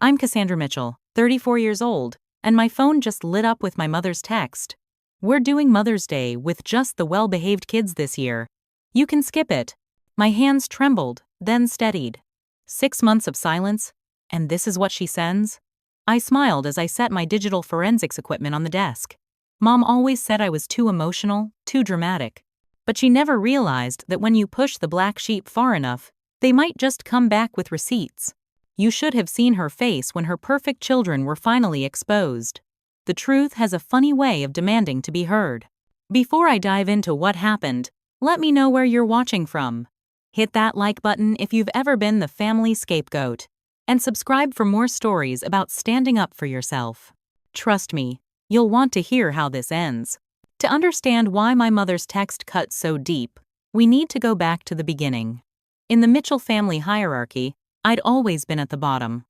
I'm Cassandra Mitchell, 34 years old, and my phone just lit up with my mother's text. We're doing Mother's Day with just the well-behaved kids this year. You can skip it. My hands trembled, then steadied. 6 months of silence, and this is what she sends? I smiled as I set my digital forensics equipment on the desk. Mom always said I was too emotional, too dramatic. But she never realized that when you push the black sheep far enough, they might just come back with receipts. You should have seen her face when her perfect children were finally exposed. The truth has a funny way of demanding to be heard. Before I dive into what happened, let me know where you're watching from. Hit that like button if you've ever been the family scapegoat. And subscribe for more stories about standing up for yourself. Trust me, you'll want to hear how this ends. To understand why my mother's text cut so deep, we need to go back to the beginning. In the Mitchell family hierarchy, I'd always been at the bottom.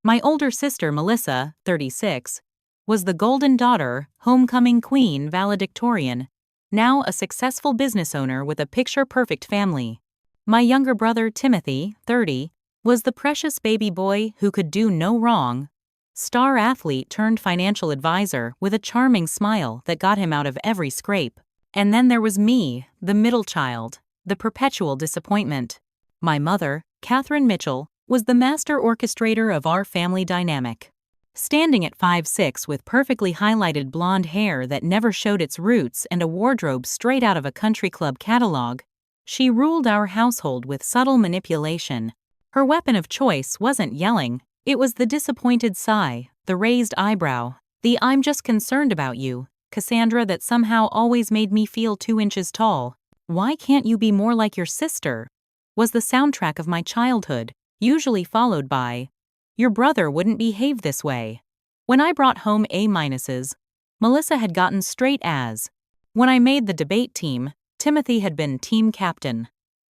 My older sister, Melissa, 36, was the golden daughter, homecoming queen valedictorian, now a successful business owner with a picture-perfect family. My younger brother, Timothy, 30, was the precious baby boy who could do no wrong, star athlete turned financial advisor with a charming smile that got him out of every scrape. And then there was me, the middle child, the perpetual disappointment. My mother, Catherine Mitchell, was the master orchestrator of our family dynamic. Standing at 5'6" with perfectly highlighted blonde hair that never showed its roots and a wardrobe straight out of a country club catalog, she ruled our household with subtle manipulation. Her weapon of choice wasn't yelling, it was the disappointed sigh, the raised eyebrow, the "I'm just concerned about you, Cassandra" that somehow always made me feel 2 inches tall. "Why can't you be more like your sister?" was the soundtrack of my childhood, usually followed by, "Your brother wouldn't behave this way." When I brought home A-minuses, Melissa had gotten straight A's. When I made the debate team, Timothy had been team captain.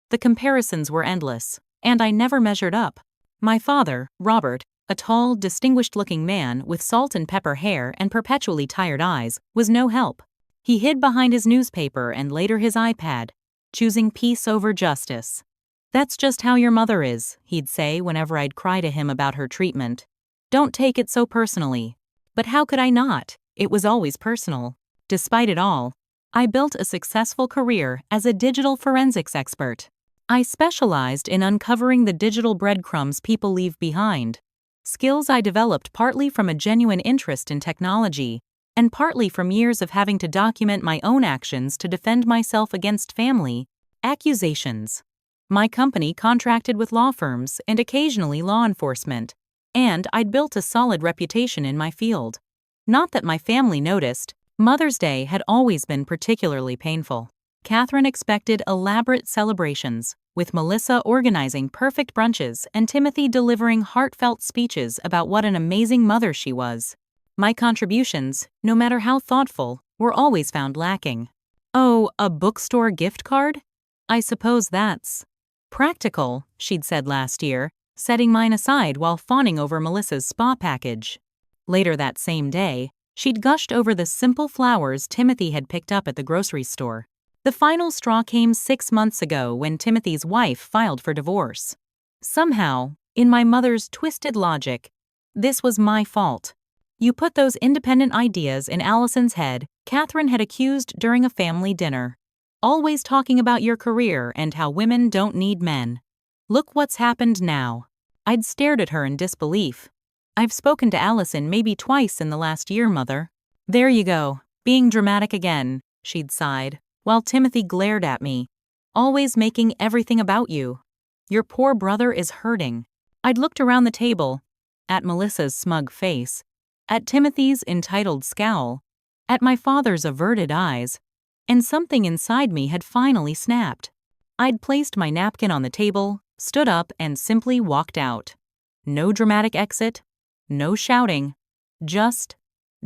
The comparisons were endless, and I never measured up. My father, Robert, a tall, distinguished-looking man with salt and pepper hair and perpetually tired eyes, was no help. He hid behind his newspaper and later his iPad, choosing peace over justice. "That's just how your mother is," he'd say whenever I'd cry to him about her treatment. "Don't take it so personally." But how could I not? It was always personal. Despite it all, I built a successful career as a digital forensics expert. I specialized in uncovering the digital breadcrumbs people leave behind, skills I developed partly from a genuine interest in technology and partly from years of having to document my own actions to defend myself against family accusations. My company contracted with law firms and occasionally law enforcement, and I'd built a solid reputation in my field. Not that my family noticed, Mother's Day had always been particularly painful. Catherine expected elaborate celebrations, with Melissa organizing perfect brunches and Timothy delivering heartfelt speeches about what an amazing mother she was. My contributions, no matter how thoughtful, were always found lacking. "Oh, a bookstore gift card? I suppose that's practical," she'd said last year, setting mine aside while fawning over Melissa's spa package. Later that same day, she'd gushed over the simple flowers Timothy had picked up at the grocery store. The final straw came 6 months ago when Timothy's wife filed for divorce. Somehow, in my mother's twisted logic, this was my fault. "You put those independent ideas in Allison's head," Catherine had accused during a family dinner. "Always talking about your career and how women don't need men. Look what's happened now." I'd stared at her in disbelief. "I've spoken to Allison maybe twice in the last year, Mother." "There you go, being dramatic again," she'd sighed, while Timothy glared at me. "Always making everything about you. Your poor brother is hurting." I'd looked around the table, at Melissa's smug face, at Timothy's entitled scowl, at my father's averted eyes, and something inside me had finally snapped. I'd placed my napkin on the table, stood up, and simply walked out. No dramatic exit, no shouting, just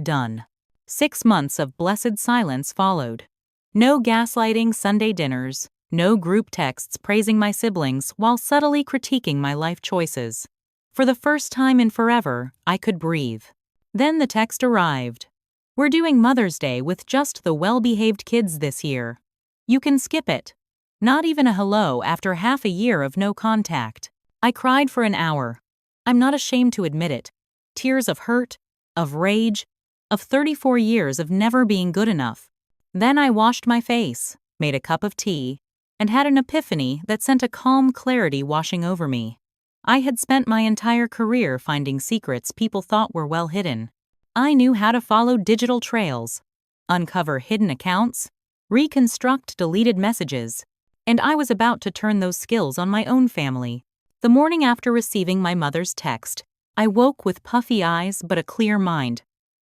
done. 6 months of blessed silence followed. No gaslighting Sunday dinners, no group texts praising my siblings while subtly critiquing my life choices. For the first time in forever, I could breathe. Then the text arrived. "We're doing Mother's Day with just the well-behaved kids this year. You can skip it." Not even a hello after half a year of no contact. I cried for an hour. I'm not ashamed to admit it, Tears of hurt, of rage, of 34 years of never being good enough. Then I washed my face, made a cup of tea, and had an epiphany that sent a calm clarity washing over me. I had spent my entire career finding secrets people thought were well hidden. I knew how to follow digital trails, uncover hidden accounts, reconstruct deleted messages, and I was about to turn those skills on my own family. The morning after receiving my mother's text, I woke with puffy eyes but a clear mind.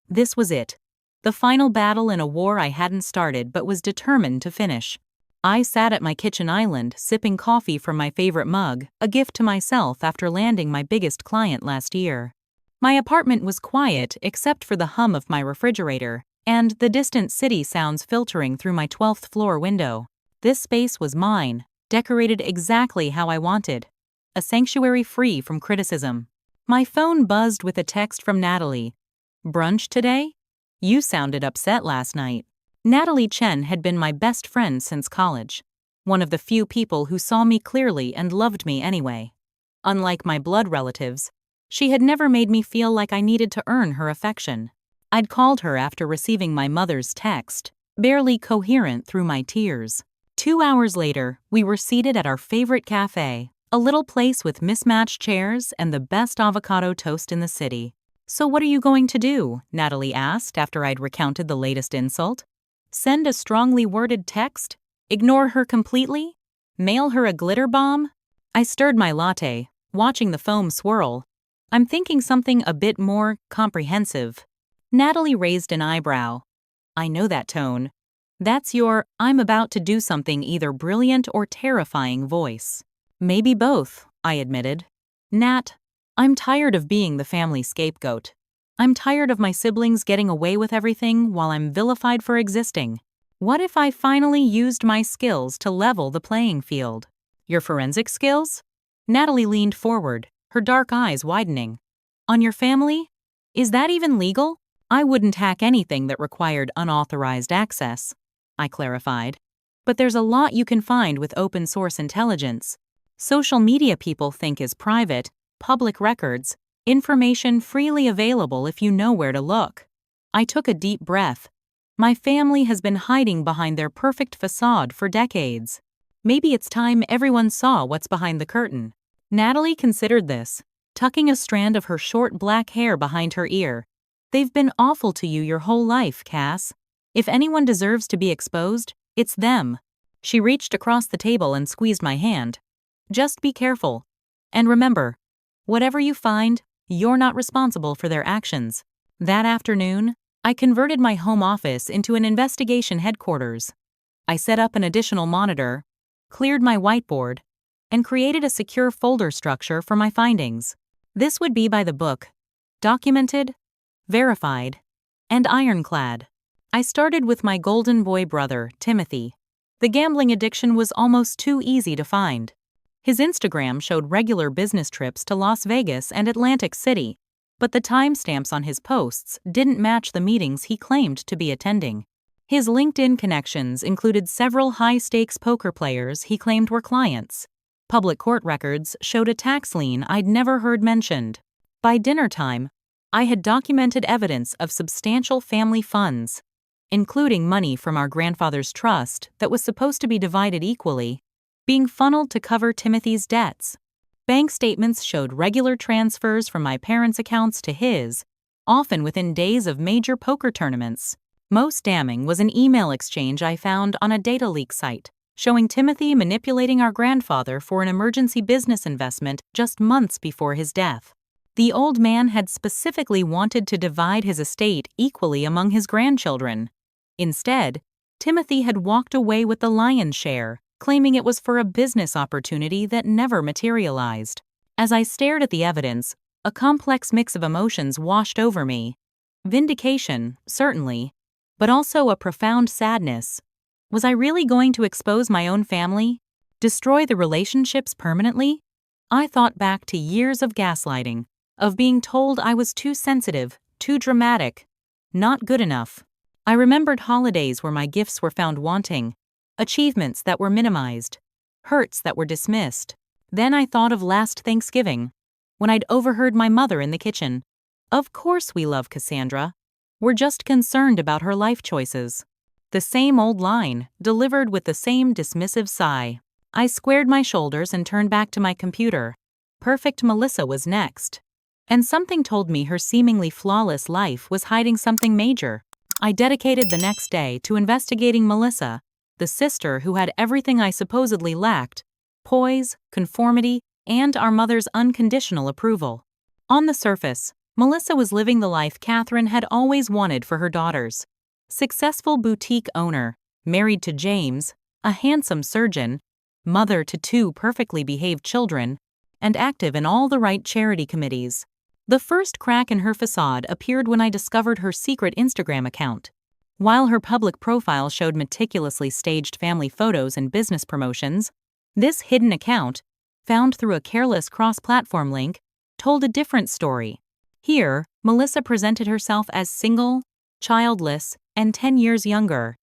This was it. The final battle in a war I hadn't started but was determined to finish. I sat at my kitchen island, sipping coffee from my favorite mug, a gift to myself after landing my biggest client last year. My apartment was quiet except for the hum of my refrigerator and the distant city sounds filtering through my 12th floor window. This space was mine, decorated exactly how I wanted. A sanctuary free from criticism. My phone buzzed with a text from Natalie. "Brunch today? You sounded upset last night." Natalie Chen had been my best friend since college. One of the few people who saw me clearly and loved me anyway. Unlike my blood relatives, she had never made me feel like I needed to earn her affection. I'd called her after receiving my mother's text, barely coherent through my tears. 2 hours later, we were seated at our favorite cafe, a little place with mismatched chairs and the best avocado toast in the city. "So what are you going to do?" Natalie asked after I'd recounted the latest insult. Send a strongly worded text? Ignore her completely? Mail her a glitter bomb? I stirred my latte, watching the foam swirl. "I'm thinking something a bit more comprehensive." Natalie raised an eyebrow. "I know that tone. That's your 'I'm about to do something either brilliant or terrifying' voice." "Maybe both," I admitted. "Nat, I'm tired of being the family scapegoat. I'm tired of my siblings getting away with everything while I'm vilified for existing. What if I finally used my skills to level the playing field?" "Your forensic skills?" Natalie leaned forward, her dark eyes widening. "On your family? Is that even legal?" "I wouldn't hack anything that required unauthorized access," I clarified. "But there's a lot you can find with open source intelligence. Social media people think is private, public records, information freely available if you know where to look." I took a deep breath. My family has been hiding behind their perfect facade for decades. Maybe it's time everyone saw what's behind the curtain. Natalie considered this, tucking a strand of her short black hair behind her ear. "They've been awful to you your whole life, Cass. If anyone deserves to be exposed, it's them." She reached across the table and squeezed my hand. "Just be careful. And remember, whatever you find, you're not responsible for their actions." That afternoon, I converted my home office into an investigation headquarters. I set up an additional monitor, cleared my whiteboard, and created a secure folder structure for my findings. This would be by the book: documented, verified, and ironclad. I started with my golden boy brother, Timothy. The gambling addiction was almost too easy to find. His Instagram showed regular business trips to Las Vegas and Atlantic City, but the timestamps on his posts didn't match the meetings he claimed to be attending. His LinkedIn connections included several high-stakes poker players he claimed were clients. Public court records showed a tax lien I'd never heard mentioned. By dinner time, I had documented evidence of substantial family funds, including money from our grandfather's trust that was supposed to be divided equally, being funneled to cover Timothy's debts. Bank statements showed regular transfers from my parents' accounts to his, often within days of major poker tournaments. Most damning was an email exchange I found on a data leak site, showing Timothy manipulating our grandfather for an emergency business investment just months before his death. The old man had specifically wanted to divide his estate equally among his grandchildren. Instead, Timothy had walked away with the lion's share, claiming it was for a business opportunity that never materialized. As I stared at the evidence, a complex mix of emotions washed over me. Vindication, certainly, but also a profound sadness. Was I really going to expose my own family? Destroy the relationships permanently? I thought back to years of gaslighting, of being told I was too sensitive, too dramatic, not good enough. I remembered holidays where my gifts were found wanting, achievements that were minimized, hurts that were dismissed. Then I thought of last Thanksgiving, when I'd overheard my mother in the kitchen, Of course we love Cassandra. We're just concerned about her life choices. The same old line, delivered with the same dismissive sigh. I squared my shoulders and turned back to my computer. Perfect Melissa was next. And something told me her seemingly flawless life was hiding something major. I dedicated the next day to investigating Melissa, the sister who had everything I supposedly lacked: poise, conformity, and our mother's unconditional approval. On the surface, Melissa was living the life Catherine had always wanted for her daughters. Successful boutique owner, married to James, a handsome surgeon, mother to 2 perfectly behaved children, and active in all the right charity committees. The first crack in her facade appeared when I discovered her secret Instagram account. While her public profile showed meticulously staged family photos and business promotions, this hidden account, found through a careless cross-platform link, told a different story. Here, Melissa presented herself as single, childless, and 10 years younger,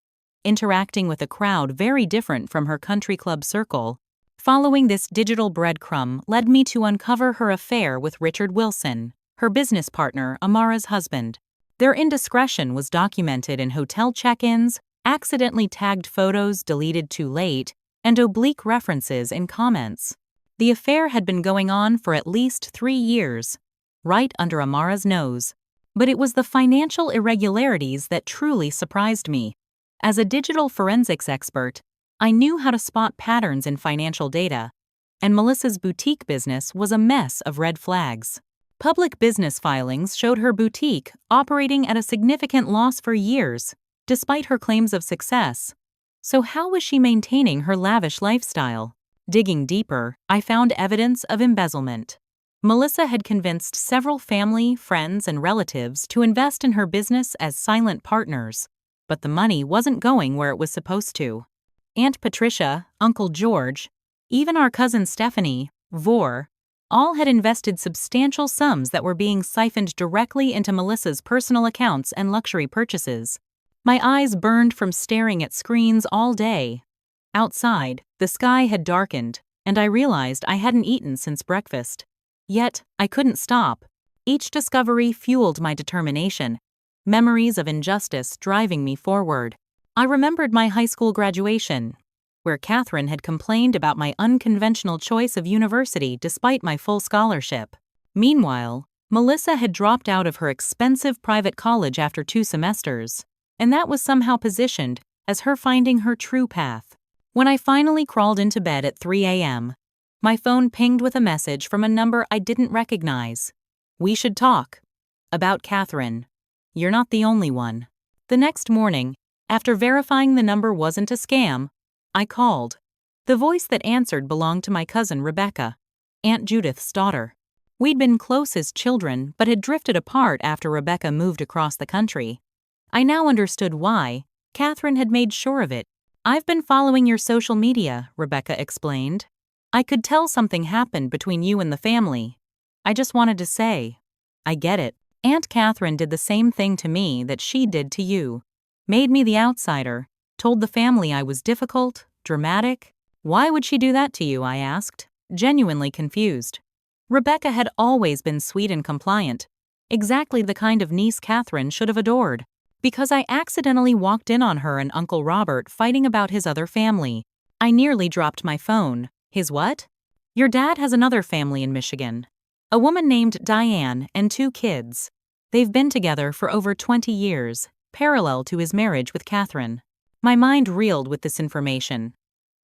interacting with a crowd very different from her country club circle. Following this digital breadcrumb led me to uncover her affair with Richard Wilson, her business partner Amara's husband. Their indiscretion was documented in hotel check-ins, accidentally tagged photos deleted too late, and oblique references in comments. The affair had been going on for at least 3 years, right under Amara's nose. But it was the financial irregularities that truly surprised me. As a digital forensics expert, I knew how to spot patterns in financial data, and Melissa's boutique business was a mess of red flags. Public business filings showed her boutique operating at a significant loss for years, despite her claims of success. So how was she maintaining her lavish lifestyle? Digging deeper, I found evidence of embezzlement. Melissa had convinced several family, friends, and relatives to invest in her business as silent partners, but the money wasn't going where it was supposed to. Aunt Patricia, Uncle George, even our cousin Stephanie, Vor, all had invested substantial sums that were being siphoned directly into Melissa's personal accounts and luxury purchases. My eyes burned from staring at screens all day. Outside, the sky had darkened, and I realized I hadn't eaten since breakfast. Yet, I couldn't stop. Each discovery fueled my determination, memories of injustice driving me forward. I remembered my high school graduation, where Catherine had complained about my unconventional choice of university despite my full scholarship. Meanwhile, Melissa had dropped out of her expensive private college after 2 semesters, and that was somehow positioned as her finding her true path. When I finally crawled into bed at 3 a.m., my phone pinged with a message from a number I didn't recognize. "We should talk." About Catherine. "You're not the only one." The next morning, after verifying the number wasn't a scam, I called. The voice that answered belonged to my cousin Rebecca, Aunt Judith's daughter. We'd been close as children but had drifted apart after Rebecca moved across the country. I now understood why. Catherine had made sure of it. "I've been following your social media," Rebecca explained. "I could tell something happened between you and the family. I just wanted to say, I get it. Aunt Catherine did the same thing to me that she did to you. Made me the outsider, told the family I was difficult, dramatic." "Why would she do that to you?" I asked, genuinely confused. Rebecca had always been sweet and compliant, exactly the kind of niece Catherine should have adored. "Because I accidentally walked in on her and Uncle Robert fighting about his other family." I nearly dropped my phone. "His what?" "Your dad has another family in Michigan. A woman named Diane and 2 kids. They've been together for over 20 years, parallel to his marriage with Catherine." My mind reeled with this information.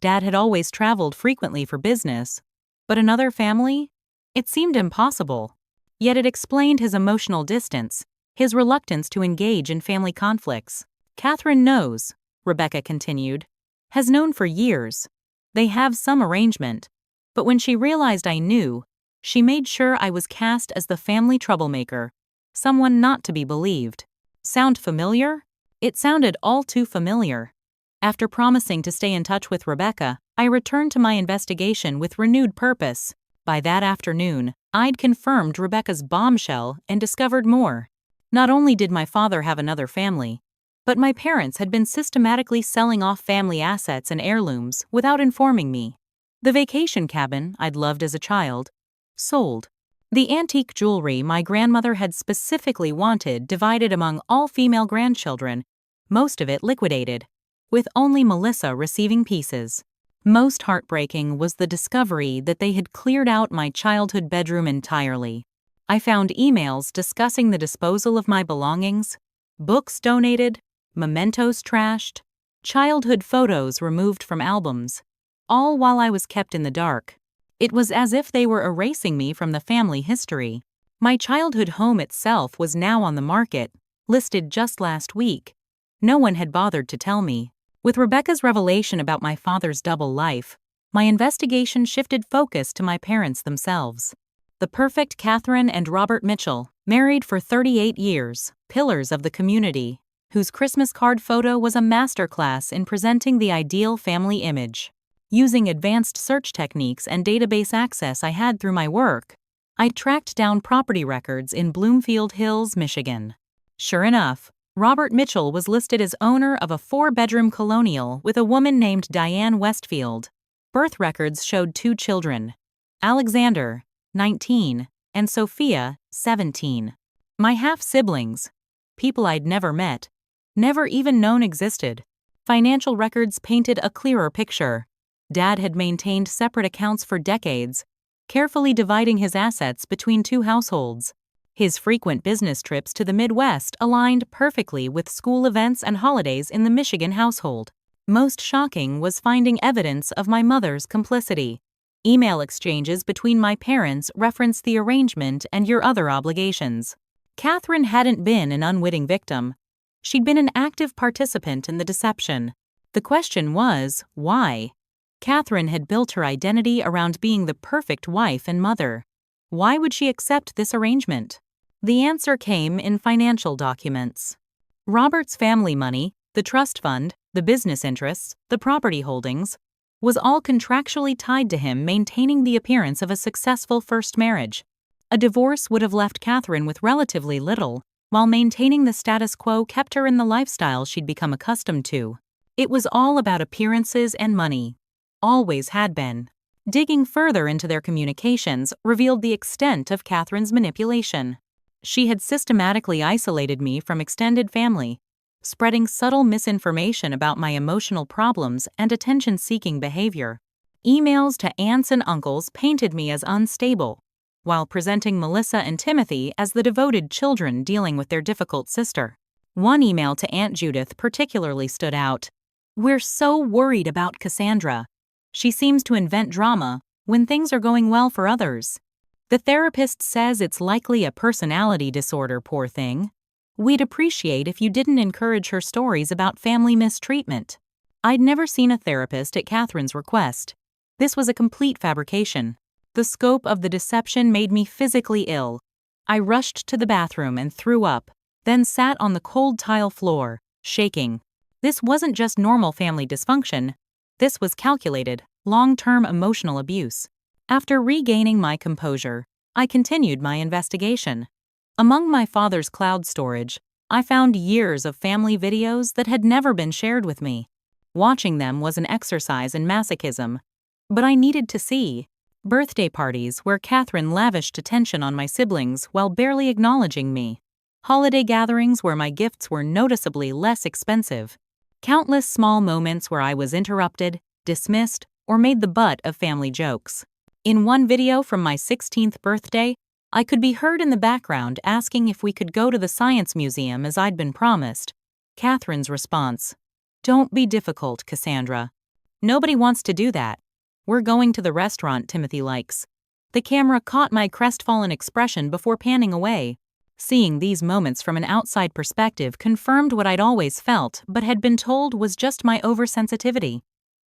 Dad had always traveled frequently for business, but another family? It seemed impossible. Yet it explained his emotional distance, his reluctance to engage in family conflicts. "Catherine knows," Rebecca continued, "has known for years. They have some arrangement, but when she realized I knew, she made sure I was cast as the family troublemaker, someone not to be believed." Sound familiar? It sounded all too familiar. After promising to stay in touch with Rebecca, I returned to my investigation with renewed purpose. By that afternoon, I'd confirmed Rebecca's bombshell and discovered more. Not only did my father have another family, but my parents had been systematically selling off family assets and heirlooms without informing me. The vacation cabin I'd loved as a child, sold. The antique jewelry my grandmother had specifically wanted divided among all female grandchildren, most of it liquidated, with only Melissa receiving pieces. Most heartbreaking was the discovery that they had cleared out my childhood bedroom entirely. I found emails discussing the disposal of my belongings, books donated, mementos trashed, childhood photos removed from albums, all while I was kept in the dark. It was as if they were erasing me from the family history. My childhood home itself was now on the market, listed just last week. No one had bothered to tell me. With Rebecca's revelation about my father's double life, my investigation shifted focus to my parents themselves. The perfect Catherine and Robert Mitchell, married for 38 years, pillars of the community, whose Christmas card photo was a masterclass in presenting the ideal family image. Using advanced search techniques and database access I had through my work, I tracked down property records in Bloomfield Hills, Michigan. Sure enough, Robert Mitchell was listed as owner of a 4-bedroom colonial with a woman named Diane Westfield. Birth records showed 2 children, Alexander, 19, and Sophia, 17. My half-siblings, people I'd never met, never even known existed. Financial records painted a clearer picture. Dad had maintained separate accounts for decades, carefully dividing his assets between 2 households. His frequent business trips to the Midwest aligned perfectly with school events and holidays in the Michigan household. Most shocking was finding evidence of my mother's complicity. Email exchanges between my parents referenced the arrangement and your other obligations. Catherine hadn't been an unwitting victim. She'd been an active participant in the deception. The question was, why? Catherine had built her identity around being the perfect wife and mother. Why would she accept this arrangement? The answer came in financial documents. Robert's family money, the trust fund, the business interests, the property holdings, was all contractually tied to him maintaining the appearance of a successful first marriage. A divorce would have left Catherine with relatively little, while maintaining the status quo kept her in the lifestyle she'd become accustomed to. It was all about appearances and money. Always had been. Digging further into their communications revealed the extent of Catherine's manipulation. She had systematically isolated me from extended family, spreading subtle misinformation about my emotional problems and attention-seeking behavior. Emails to aunts and uncles painted me as unstable, while presenting Melissa and Timothy as the devoted children dealing with their difficult sister. One email to Aunt Judith particularly stood out. "We're so worried about Cassandra. She seems to invent drama when things are going well for others. The therapist says it's likely a personality disorder, poor thing. We'd appreciate if you didn't encourage her stories about family mistreatment." I'd never seen a therapist at Catherine's request. This was a complete fabrication. The scope of the deception made me physically ill. I rushed to the bathroom and threw up, then sat on the cold tile floor, shaking. This wasn't just normal family dysfunction. This was calculated, long-term emotional abuse. After regaining my composure, I continued my investigation. Among my father's cloud storage, I found years of family videos that had never been shared with me. Watching them was an exercise in masochism. But I needed to see. Birthday parties where Catherine lavished attention on my siblings while barely acknowledging me. Holiday gatherings where my gifts were noticeably less expensive. Countless small moments where I was interrupted, dismissed, or made the butt of family jokes. In one video from my 16th birthday, I could be heard in the background asking if we could go to the Science Museum as I'd been promised. Catherine's response: "Don't be difficult, Cassandra. Nobody wants to do that. We're going to the restaurant Timothy likes." The camera caught my crestfallen expression before panning away. Seeing these moments from an outside perspective confirmed what I'd always felt but had been told was just my oversensitivity.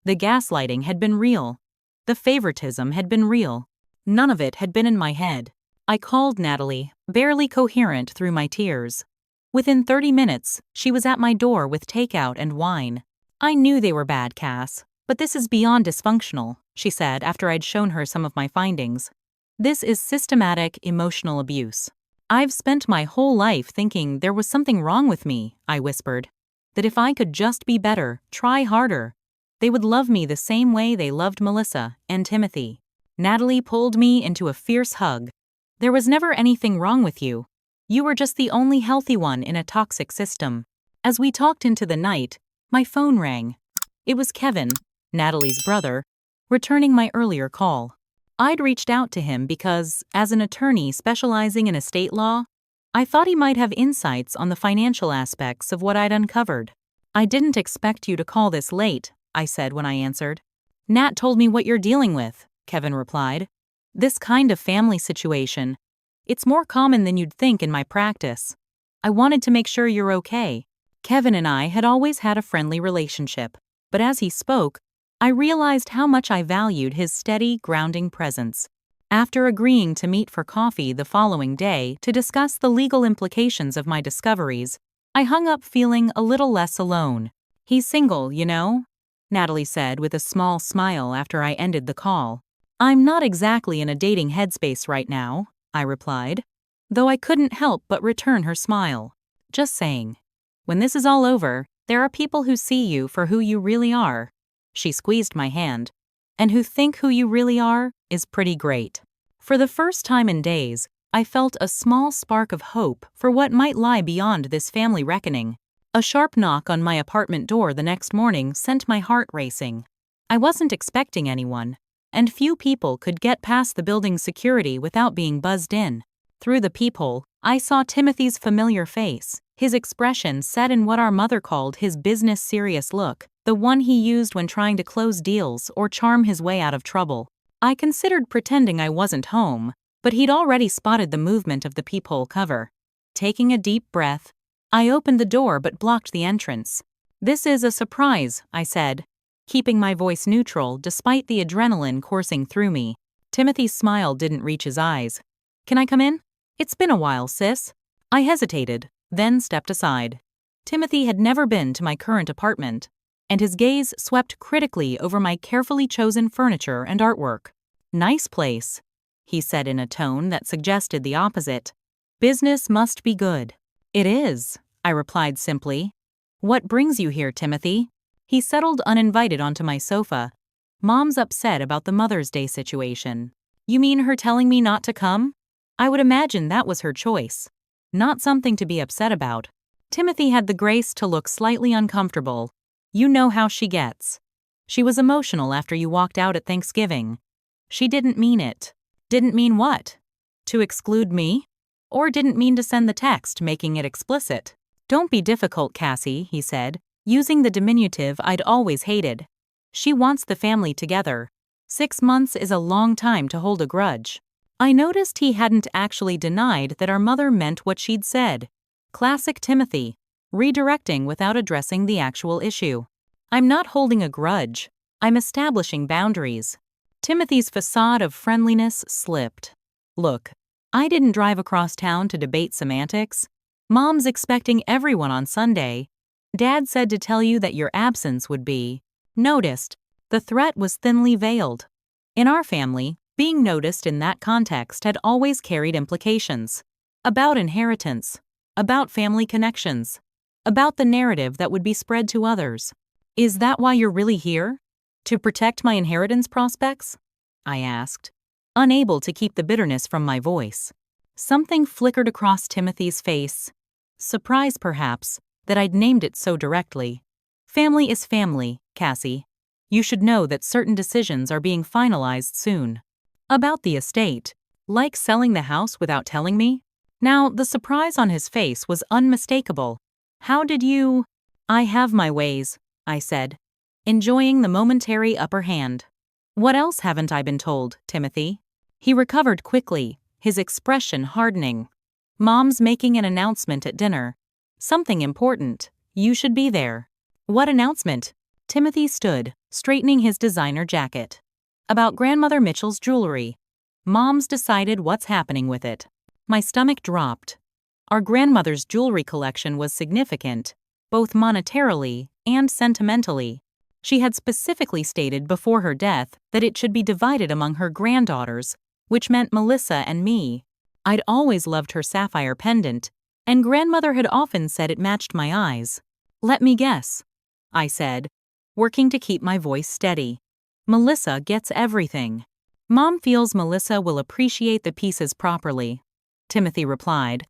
The gaslighting had been real. The favoritism had been real. None of it had been in my head. I called Natalie, barely coherent through my tears. Within 30 minutes, she was at my door with takeout and wine. "I knew they were bad, Cass, but this is beyond dysfunctional," she said after I'd shown her some of my findings. "This is systematic emotional abuse. I've spent my whole life thinking there was something wrong with me," I whispered. "That if I could just be better, try harder, they would love me the same way they loved Melissa and Timothy." Natalie pulled me into a fierce hug. There was never anything wrong with you. You were just the only healthy one in a toxic system. As we talked into the night, my phone rang. It was Kevin, Natalie's brother, returning my earlier call. I'd reached out to him because, as an attorney specializing in estate law, I thought he might have insights on the financial aspects of what I'd uncovered. "I didn't expect you to call this late," I said when I answered. "Nat told me what you're dealing with," Kevin replied. "This kind of family situation. It's more common than you'd think in my practice. I wanted to make sure you're okay." Kevin and I had always had a friendly relationship, but as he spoke, I realized how much I valued his steady, grounding presence. After agreeing to meet for coffee the following day to discuss the legal implications of my discoveries, I hung up feeling a little less alone. "He's single, you know," Natalie said with a small smile after I ended the call. "I'm not exactly in a dating headspace right now," I replied, though I couldn't help but return her smile. "Just saying. When this is all over, there are people who see you for who you really are." She squeezed my hand. "And who think who you really are is pretty great." For the first time in days, I felt a small spark of hope for what might lie beyond this family reckoning. A sharp knock on my apartment door the next morning sent my heart racing. I wasn't expecting anyone, and few people could get past the building's security without being buzzed in. Through the peephole, I saw Timothy's familiar face, his expression set in what our mother called his business-serious look, the one he used when trying to close deals or charm his way out of trouble. I considered pretending I wasn't home, but he'd already spotted the movement of the peephole cover. Taking a deep breath, I opened the door but blocked the entrance. "This is a surprise," I said, keeping my voice neutral despite the adrenaline coursing through me. Timothy's smile didn't reach his eyes. "Can I come in? It's been a while, sis." I hesitated, then stepped aside. Timothy had never been to my current apartment, and his gaze swept critically over my carefully chosen furniture and artwork. "Nice place," he said in a tone that suggested the opposite. "Business must be good." "It is," I replied simply. "What brings you here, Timothy?" He settled uninvited onto my sofa. "Mom's upset about the Mother's Day situation." "You mean her telling me not to come?" "I would imagine that was her choice. Not something to be upset about." Timothy had the grace to look slightly uncomfortable. "You know how she gets. She was emotional after you walked out at Thanksgiving. She didn't mean it." "Didn't mean what? To exclude me? Or didn't mean to send the text making it explicit?" "Don't be difficult, Cassie," he said, using the diminutive I'd always hated. "She wants the family together. 6 months is a long time to hold a grudge." I noticed he hadn't actually denied that our mother meant what she'd said. Classic Timothy, redirecting without addressing the actual issue. "I'm not holding a grudge. I'm establishing boundaries." Timothy's facade of friendliness slipped. "Look, I didn't drive across town to debate semantics. Mom's expecting everyone on Sunday. Dad said to tell you that your absence would be noticed." The threat was thinly veiled. In our family, being noticed in that context had always carried implications. About inheritance, about family connections, about the narrative that would be spread to others. "Is that why you're really here? To protect my inheritance prospects?" I asked, unable to keep the bitterness from my voice. Something flickered across Timothy's face. Surprise, perhaps, that I'd named it so directly. "Family is family, Cassie. You should know that certain decisions are being finalized soon." "About the estate, like selling the house without telling me?" Now, the surprise on his face was unmistakable. "How did you—" "I have my ways," I said, enjoying the momentary upper hand. "What else haven't I been told, Timothy?" He recovered quickly, his expression hardening. "Mom's making an announcement at dinner. Something important. You should be there." "What announcement?" Timothy stood, straightening his designer jacket. "About Grandmother Mitchell's jewelry. Mom's decided what's happening with it." My stomach dropped. Our grandmother's jewelry collection was significant, both monetarily and sentimentally. She had specifically stated before her death that it should be divided among her granddaughters, which meant Melissa and me. I'd always loved her sapphire pendant, and grandmother had often said it matched my eyes. "Let me guess," I said, working to keep my voice steady. "Melissa gets everything." Mom feels Melissa will appreciate the pieces properly, Timothy replied,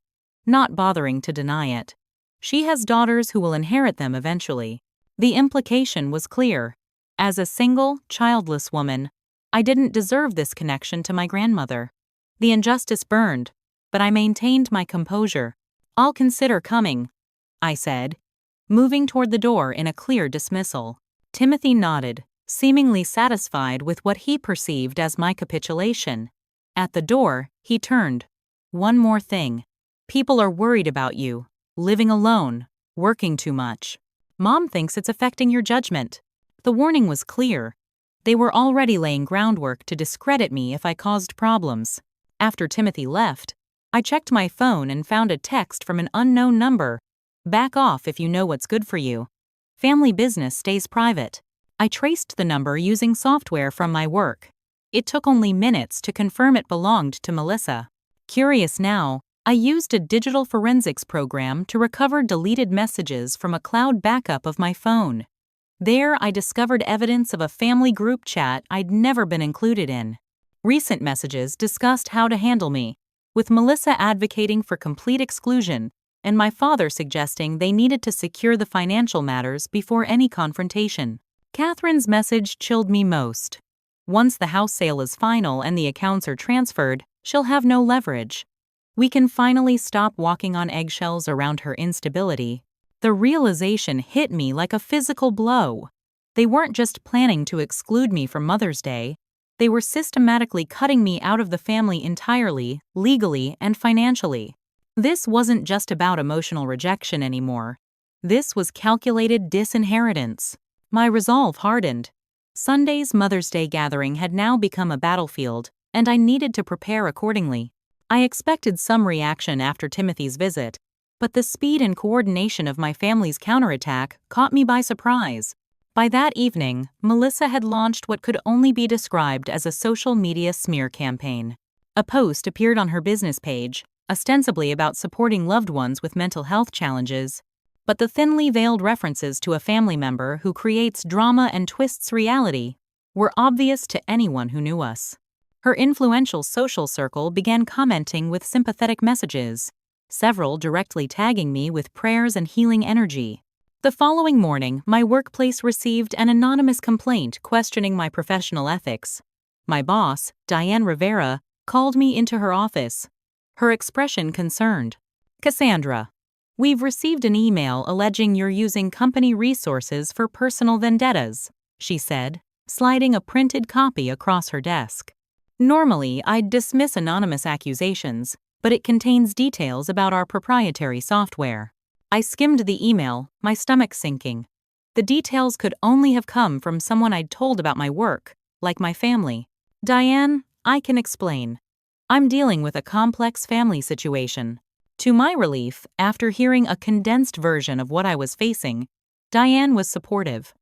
not bothering to deny it. She has daughters who will inherit them eventually. The implication was clear. As a single, childless woman, I didn't deserve this connection to my grandmother. The injustice burned, but I maintained my composure. I'll consider coming, I said, moving toward the door in a clear dismissal. Timothy nodded, seemingly satisfied with what he perceived as my capitulation. At the door, he turned. One more thing. People are worried about you, living alone, working too much. Mom thinks it's affecting your judgment. The warning was clear. They were already laying groundwork to discredit me if I caused problems. After Timothy left, I checked my phone and found a text from an unknown number. Back off if you know what's good for you. Family business stays private. I traced the number using software from my work. It took only minutes to confirm it belonged to Melissa. Curious now, I used a digital forensics program to recover deleted messages from a cloud backup of my phone. There, I discovered evidence of a family group chat I'd never been included in. Recent messages discussed how to handle me, with Melissa advocating for complete exclusion and my father suggesting they needed to secure the financial matters before any confrontation. Catherine's message chilled me most. Once the house sale is final and the accounts are transferred, she'll have no leverage. We can finally stop walking on eggshells around her instability. The realization hit me like a physical blow. They weren't just planning to exclude me from Mother's Day. They were systematically cutting me out of the family entirely, legally and financially. This wasn't just about emotional rejection anymore. This was calculated disinheritance. My resolve hardened. Sunday's Mother's Day gathering had now become a battlefield, and I needed to prepare accordingly. I expected some reaction after Timothy's visit, but the speed and coordination of my family's counterattack caught me by surprise. By that evening, Melissa had launched what could only be described as a social media smear campaign. A post appeared on her business page, ostensibly about supporting loved ones with mental health challenges, but the thinly veiled references to a family member who creates drama and twists reality were obvious to anyone who knew us. Her influential social circle began commenting with sympathetic messages, several directly tagging me with prayers and healing energy. The following morning, my workplace received an anonymous complaint questioning my professional ethics. My boss, Diane Rivera, called me into her office. Her expression concerned. Cassandra, we've received an email alleging you're using company resources for personal vendettas, she said, sliding a printed copy across her desk. Normally, I'd dismiss anonymous accusations, but it contains details about our proprietary software. I skimmed the email, my stomach sinking. The details could only have come from someone I'd told about my work, like my family. Diane, I can explain. I'm dealing with a complex family situation. To my relief, after hearing a condensed version of what I was facing, Diane was supportive.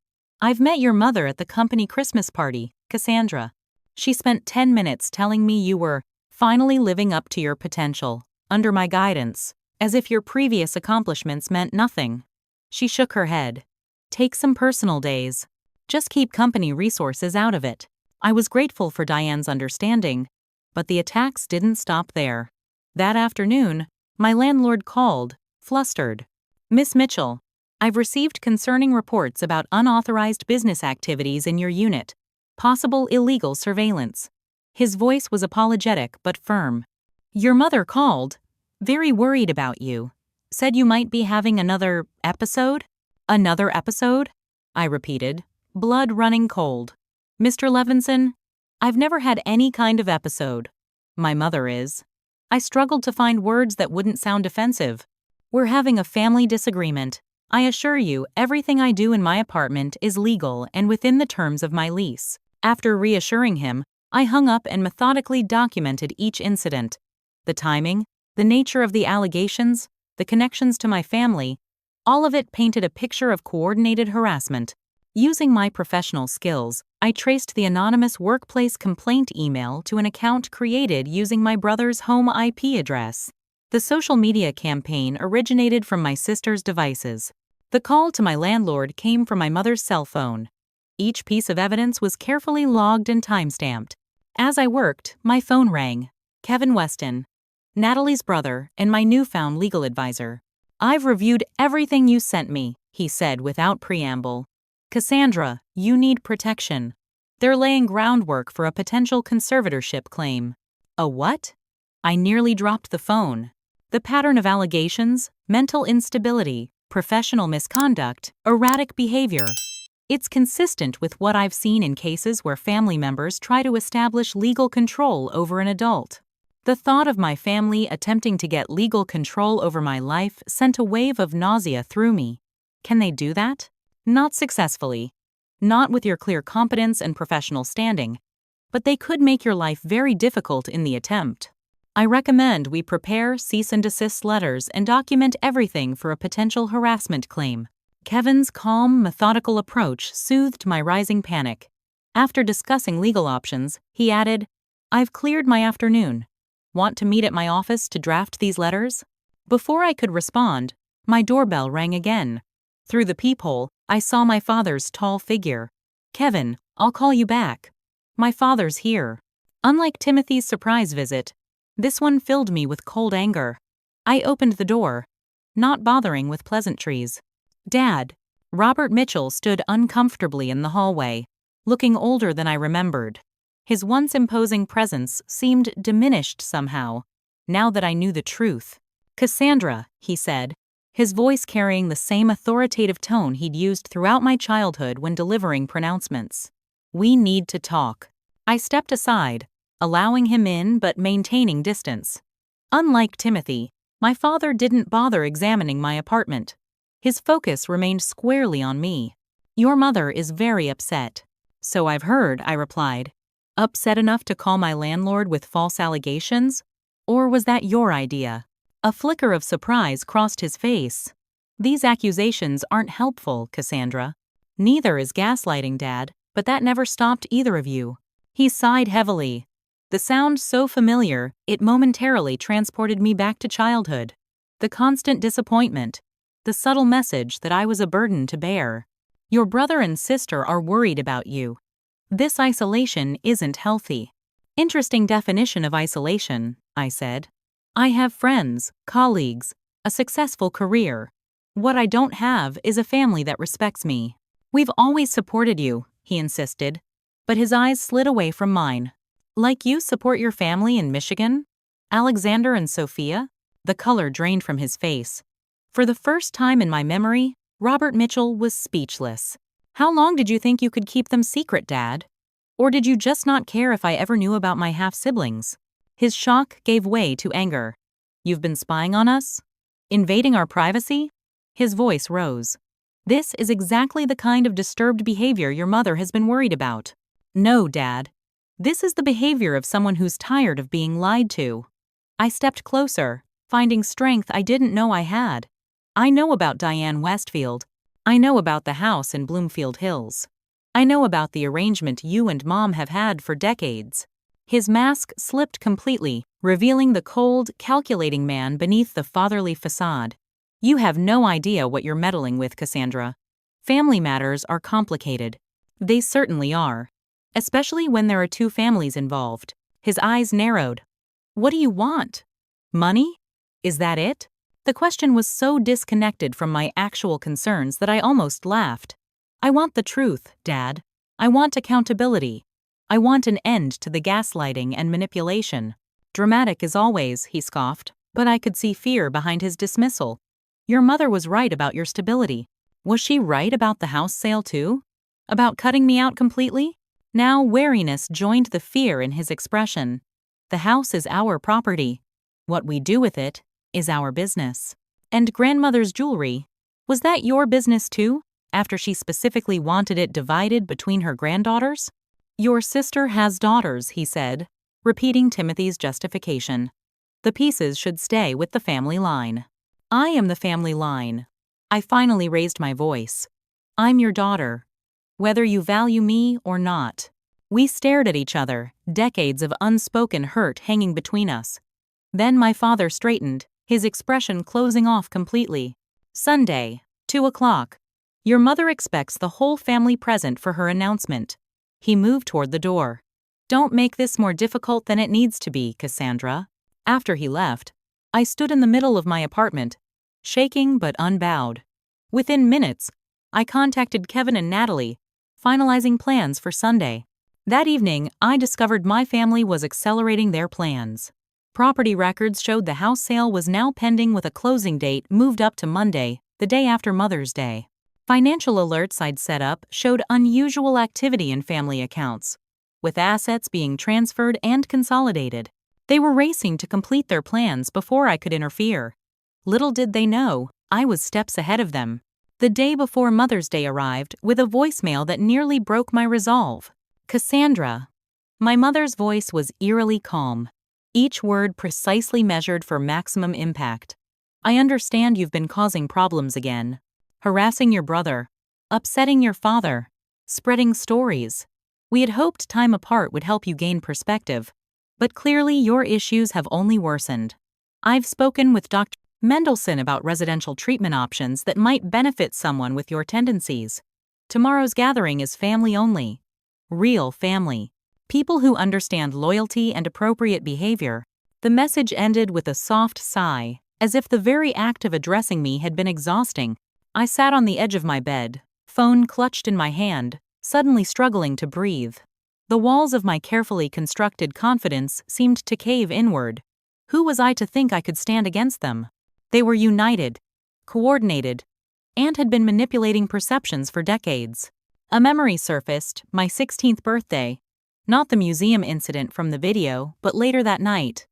I've met your mother at the company Christmas party, Cassandra. She spent 10 minutes telling me you were finally living up to your potential, under my guidance, as if your previous accomplishments meant nothing. She shook her head. Take some personal days. Just keep company resources out of it. I was grateful for Diane's understanding, but the attacks didn't stop there. That afternoon, my landlord called, flustered. Miss Mitchell, I've received concerning reports about unauthorized business activities in your unit, possible illegal surveillance. His voice was apologetic but firm. Your mother called, very worried about you. Said you might be having another episode? Another episode? I repeated, blood running cold. Mr. Levinson, I've never had any kind of episode. My mother is. I struggled to find words that wouldn't sound offensive. We're having a family disagreement. I assure you, everything I do in my apartment is legal and within the terms of my lease. After reassuring him, I hung up and methodically documented each incident. The timing, the nature of the allegations, the connections to my family, all of it painted a picture of coordinated harassment. Using my professional skills, I traced the anonymous workplace complaint email to an account created using my brother's home IP address. The social media campaign originated from my sister's devices. The call to my landlord came from my mother's cell phone. Each piece of evidence was carefully logged and timestamped. As I worked, my phone rang. Kevin Weston, Natalie's brother and my newfound legal advisor. "I've reviewed everything you sent me," he said without preamble. "Cassandra, you need protection. They're laying groundwork for a potential conservatorship claim." "A what?" I nearly dropped the phone. The pattern of allegations, mental instability, professional misconduct, erratic behavior. It's consistent with what I've seen in cases where family members try to establish legal control over an adult. The thought of my family attempting to get legal control over my life sent a wave of nausea through me. Can they do that? Not successfully. Not with your clear competence and professional standing. But they could make your life very difficult in the attempt. I recommend we prepare cease and desist letters and document everything for a potential harassment claim. Kevin's calm, methodical approach soothed my rising panic. After discussing legal options, he added, "I've cleared my afternoon. Want to meet at my office to draft these letters?" Before I could respond, my doorbell rang again. Through the peephole, I saw my father's tall figure. "Kevin, I'll call you back. My father's here." Unlike Timothy's surprise visit, this one filled me with cold anger. I opened the door, not bothering with pleasantries. "Dad." Robert Mitchell stood uncomfortably in the hallway, looking older than I remembered. His once imposing presence seemed diminished somehow, now that I knew the truth. "Cassandra," he said, his voice carrying the same authoritative tone he'd used throughout my childhood when delivering pronouncements. "We need to talk." I stepped aside, allowing him in but maintaining distance. Unlike Timothy, my father didn't bother examining my apartment. His focus remained squarely on me. "Your mother is very upset." "So I've heard," I replied. "Upset enough to call my landlord with false allegations? Or was that your idea?" A flicker of surprise crossed his face. "These accusations aren't helpful, Cassandra." "Neither is gaslighting, Dad, but that never stopped either of you." He sighed heavily. The sound so familiar, it momentarily transported me back to childhood. The constant disappointment, the subtle message that I was a burden to bear. "Your brother and sister are worried about you. This isolation isn't healthy." "Interesting definition of isolation," I said. "I have friends, colleagues, a successful career. What I don't have is a family that respects me." "We've always supported you," he insisted, but his eyes slid away from mine. "Like you support your family in Michigan? Alexander and Sophia?" The color drained from his face. For the first time in my memory, Robert Mitchell was speechless. "How long did you think you could keep them secret, Dad? Or did you just not care if I ever knew about my half-siblings?" His shock gave way to anger. "You've been spying on us? Invading our privacy?" His voice rose. "This is exactly the kind of disturbed behavior your mother has been worried about." "No, Dad. This is the behavior of someone who's tired of being lied to." I stepped closer, finding strength I didn't know I had. "I know about Diane Westfield. I know about the house in Bloomfield Hills. I know about the arrangement you and Mom have had for decades." His mask slipped completely, revealing the cold, calculating man beneath the fatherly facade. "You have no idea what you're meddling with, Cassandra. Family matters are complicated." They certainly are. Especially when there are two families involved. His eyes narrowed. "What do you want? Money? Is that it?" The question was so disconnected from my actual concerns that I almost laughed. "I want the truth, Dad. I want accountability. I want an end to the gaslighting and manipulation." "Dramatic as always," he scoffed, but I could see fear behind his dismissal. "Your mother was right about your stability. Was she right about the house sale too? About cutting me out completely?" Now wariness joined the fear in his expression. "The house is our property. What we do with it is our business." "And grandmother's jewelry, was that your business too, after she specifically wanted it divided between her granddaughters?" "Your sister has daughters," he said, repeating Timothy's justification. "The pieces should stay with the family line." "I am the family line." I finally raised my voice. "I'm your daughter, whether you value me or not." We stared at each other, decades of unspoken hurt hanging between us. Then my father straightened, his expression closing off completely. "Sunday, 2:00. Your mother expects the whole family present for her announcement." He moved toward the door. Don't make this more difficult than it needs to be, Cassandra. After he left, I stood in the middle of my apartment, shaking but unbowed. Within minutes, I contacted Kevin and Natalie, finalizing plans for Sunday. That evening, I discovered my family was accelerating their plans. Property records showed the house sale was now pending with a closing date moved up to Monday, the day after Mother's Day. Financial alerts I'd set up showed unusual activity in family accounts, with assets being transferred and consolidated. They were racing to complete their plans before I could interfere. Little did they know, I was steps ahead of them. The day before Mother's Day arrived with a voicemail that nearly broke my resolve. Cassandra. My mother's voice was eerily calm, each word precisely measured for maximum impact. I understand you've been causing problems again. Harassing your brother, upsetting your father, spreading stories. We had hoped time apart would help you gain perspective, but clearly your issues have only worsened. I've spoken with Dr. Mendelsohn about residential treatment options that might benefit someone with your tendencies. Tomorrow's gathering is family only. Real family. People who understand loyalty and appropriate behavior. The message ended with a soft sigh, as if the very act of addressing me had been exhausting. I sat on the edge of my bed, phone clutched in my hand, suddenly struggling to breathe. The walls of my carefully constructed confidence seemed to cave inward. Who was I to think I could stand against them? They were united, coordinated, and had been manipulating perceptions for decades. A memory surfaced, my 16th birthday. Not the museum incident from the video, but later that night.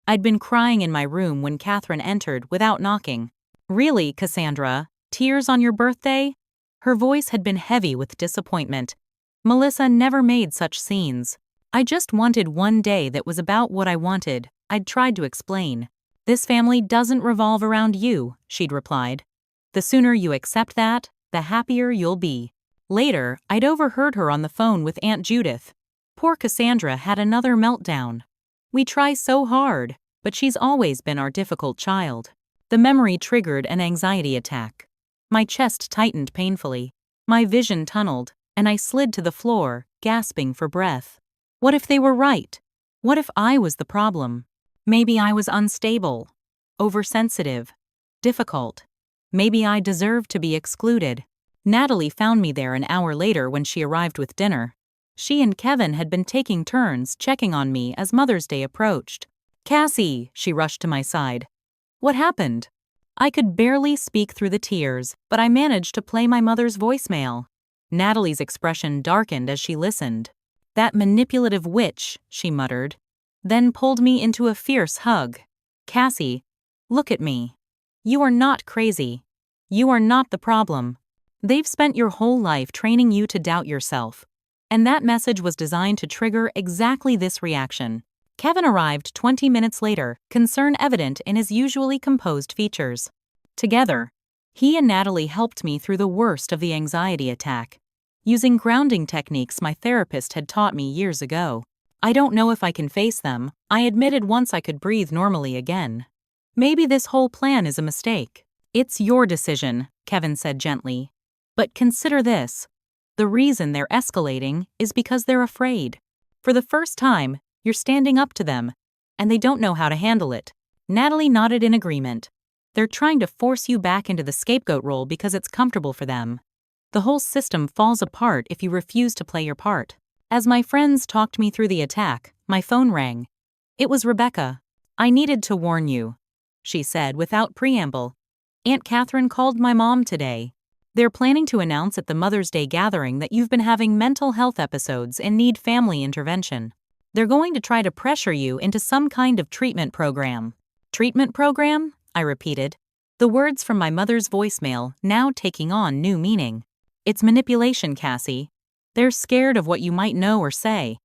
I'd been crying in my room when Catherine entered without knocking. Really, Cassandra? Tears on your birthday? Her voice had been heavy with disappointment. Melissa never made such scenes. I just wanted one day that was about what I wanted, I'd tried to explain. This family doesn't revolve around you, she'd replied. The sooner you accept that, the happier you'll be. Later, I'd overheard her on the phone with Aunt Judith. Poor Cassandra had another meltdown. We try so hard, but she's always been our difficult child. The memory triggered an anxiety attack. My chest tightened painfully. My vision tunneled, and I slid to the floor, gasping for breath. What if they were right? What if I was the problem? Maybe I was unstable, oversensitive, difficult. Maybe I deserved to be excluded. Natalie found me there an hour later when she arrived with dinner. She and Kevin had been taking turns checking on me as Mother's Day approached. Cassie, she rushed to my side. What happened? I could barely speak through the tears, but I managed to play my mother's voicemail. Natalie's expression darkened as she listened. That manipulative witch, she muttered, then pulled me into a fierce hug. Cassie, look at me. You are not crazy. You are not the problem. They've spent your whole life training you to doubt yourself. And that message was designed to trigger exactly this reaction. Kevin arrived 20 minutes later, concern evident in his usually composed features. Together, he and Natalie helped me through the worst of the anxiety attack, using grounding techniques my therapist had taught me years ago. I don't know if I can face them, I admitted once I could breathe normally again. Maybe this whole plan is a mistake. It's your decision, Kevin said gently. But consider this. The reason they're escalating is because they're afraid. For the first time, you're standing up to them, and they don't know how to handle it. Natalie nodded in agreement. They're trying to force you back into the scapegoat role because it's comfortable for them. The whole system falls apart if you refuse to play your part. As my friends talked me through the attack, my phone rang. It was Rebecca. I needed to warn you, she said without preamble. Aunt Catherine called my mom today. They're planning to announce at the Mother's Day gathering that you've been having mental health episodes and need family intervention. They're going to try to pressure you into some kind of treatment program. Treatment program? I repeated. The words from my mother's voicemail now taking on new meaning. It's manipulation, Cassie. They're scared of what you might know or say.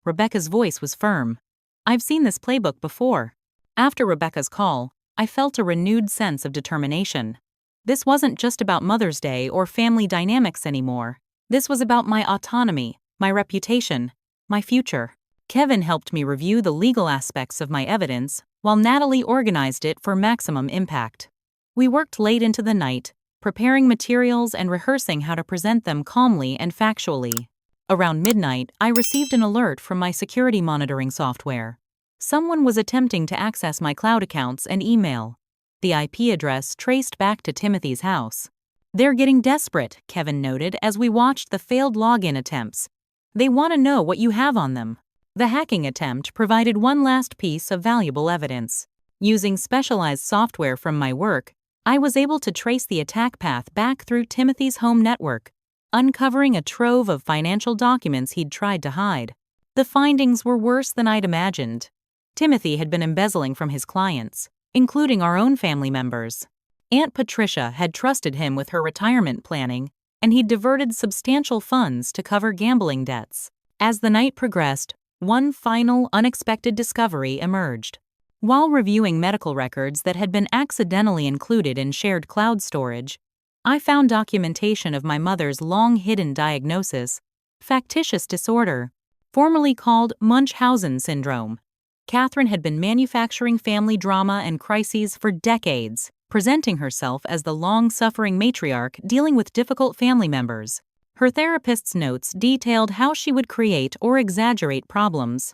Rebecca's voice was firm. I've seen this playbook before. After Rebecca's call, I felt a renewed sense of determination. This wasn't just about Mother's Day or family dynamics anymore. This was about my autonomy, my reputation, my future. Kevin helped me review the legal aspects of my evidence, while Natalie organized it for maximum impact. We worked late into the night, preparing materials and rehearsing how to present them calmly and factually. Around midnight, I received an alert from my security monitoring software. Someone was attempting to access my cloud accounts and email. The IP address traced back to Timothy's house. "They're getting desperate," Kevin noted as we watched the failed login attempts. "They want to know what you have on them." The hacking attempt provided one last piece of valuable evidence. Using specialized software from my work, I was able to trace the attack path back through Timothy's home network, uncovering a trove of financial documents he'd tried to hide. The findings were worse than I'd imagined. Timothy had been embezzling from his clients, including our own family members. Aunt Patricia had trusted him with her retirement planning, and he'd diverted substantial funds to cover gambling debts. As the night progressed, one final unexpected discovery emerged. While reviewing medical records that had been accidentally included in shared cloud storage, I found documentation of my mother's long-hidden diagnosis, factitious disorder, formerly called Munchausen syndrome. Catherine had been manufacturing family drama and crises for decades, presenting herself as the long-suffering matriarch dealing with difficult family members. Her therapist's notes detailed how she would create or exaggerate problems,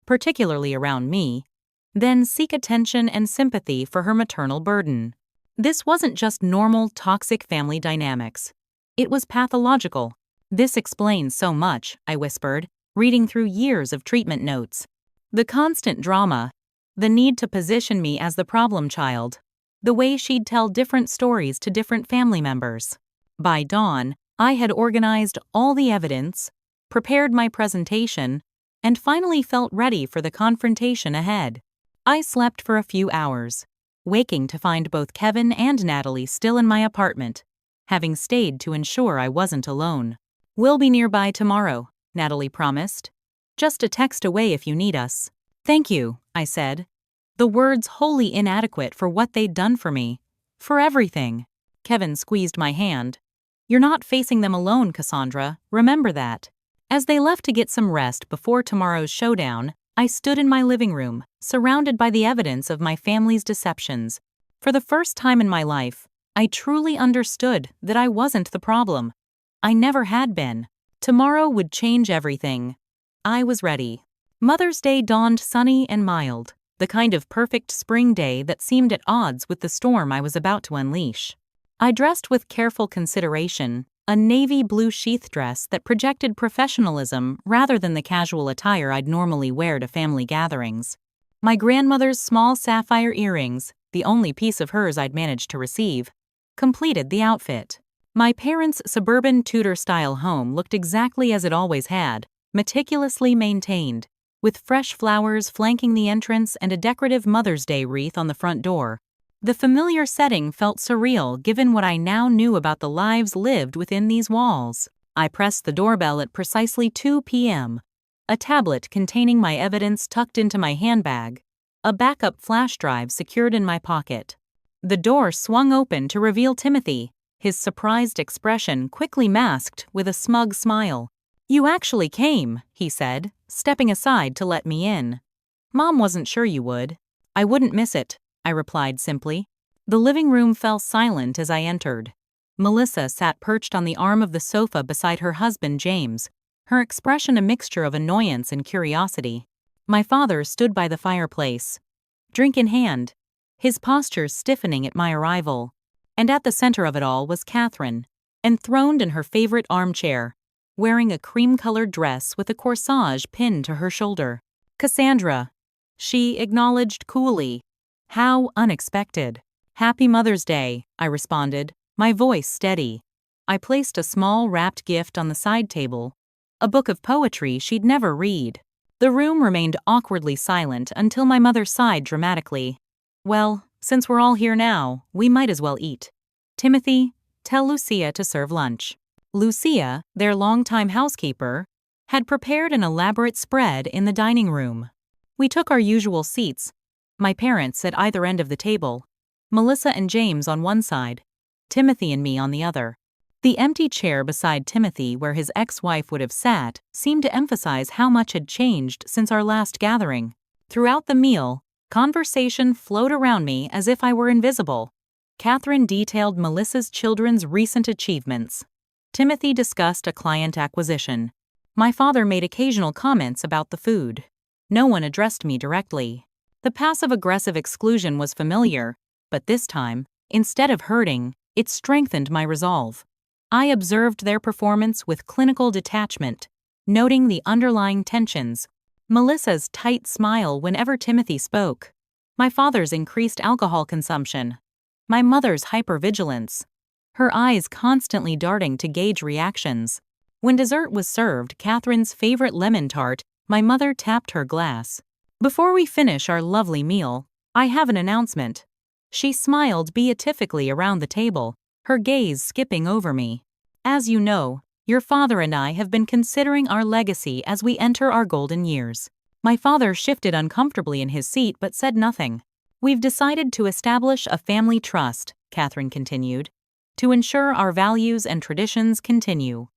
particularly around me, then seek attention and sympathy for her maternal burden. This wasn't just normal, toxic family dynamics. It was pathological. "This explains so much," I whispered, reading through years of treatment notes. The constant drama, the need to position me as the problem child, the way she'd tell different stories to different family members. By dawn, I had organized all the evidence, prepared my presentation, and finally felt ready for the confrontation ahead. I slept for a few hours, waking to find both Kevin and Natalie still in my apartment, having stayed to ensure I wasn't alone. "We'll be nearby tomorrow," Natalie promised. "Just a text away if you need us." "Thank you," I said, the words wholly inadequate for what they'd done for me. "For everything." Kevin squeezed my hand. "You're not facing them alone, Cassandra. Remember that." As they left to get some rest before tomorrow's showdown, I stood in my living room, surrounded by the evidence of my family's deceptions. For the first time in my life, I truly understood that I wasn't the problem. I never had been. Tomorrow would change everything. I was ready. Mother's Day dawned sunny and mild, the kind of perfect spring day that seemed at odds with the storm I was about to unleash. I dressed with careful consideration, a navy blue sheath dress that projected professionalism rather than the casual attire I'd normally wear to family gatherings. My grandmother's small sapphire earrings, the only piece of hers I'd managed to receive, completed the outfit. My parents' suburban Tudor-style home looked exactly as it always had, meticulously maintained, with fresh flowers flanking the entrance and a decorative Mother's Day wreath on the front door. The familiar setting felt surreal given what I now knew about the lives lived within these walls. I pressed the doorbell at precisely 2 p.m., a tablet containing my evidence tucked into my handbag, a backup flash drive secured in my pocket. The door swung open to reveal Timothy, his surprised expression quickly masked with a smug smile. "You actually came," he said, stepping aside to let me in. "Mom wasn't sure you would." "I wouldn't miss it," I replied simply. The living room fell silent as I entered. Melissa sat perched on the arm of the sofa beside her husband James, her expression a mixture of annoyance and curiosity. My father stood by the fireplace, drink in hand, his posture stiffening at my arrival. And at the center of it all was Catherine, enthroned in her favorite armchair, wearing a cream-colored dress with a corsage pinned to her shoulder. "Cassandra," she acknowledged coolly. "How unexpected." "Happy Mother's Day," I responded, my voice steady. I placed a small wrapped gift on the side table, a book of poetry she'd never read. The room remained awkwardly silent until my mother sighed dramatically. "Well, since we're all here now, we might as well eat. Timothy, tell Lucia to serve lunch." Lucia, their longtime housekeeper, had prepared an elaborate spread in the dining room. We took our usual seats, my parents at either end of the table, Melissa and James on one side, Timothy and me on the other. The empty chair beside Timothy where his ex-wife would have sat seemed to emphasize how much had changed since our last gathering. Throughout the meal, conversation flowed around me as if I were invisible. Catherine detailed Melissa's children's recent achievements. Timothy discussed a client acquisition. My father made occasional comments about the food. No one addressed me directly. The passive-aggressive exclusion was familiar, but this time, instead of hurting, it strengthened my resolve. I observed their performance with clinical detachment, noting the underlying tensions. Melissa's tight smile whenever Timothy spoke. My father's increased alcohol consumption. My mother's hypervigilance. Her eyes constantly darting to gauge reactions. When dessert was served, Catherine's favorite lemon tart, my mother tapped her glass. Before we finish our lovely meal, I have an announcement. She smiled beatifically around the table, her gaze skipping over me. As you know, your father and I have been considering our legacy as we enter our golden years. My father shifted uncomfortably in his seat but said nothing. We've decided to establish a family trust, Catherine continued, to ensure our values and traditions continue.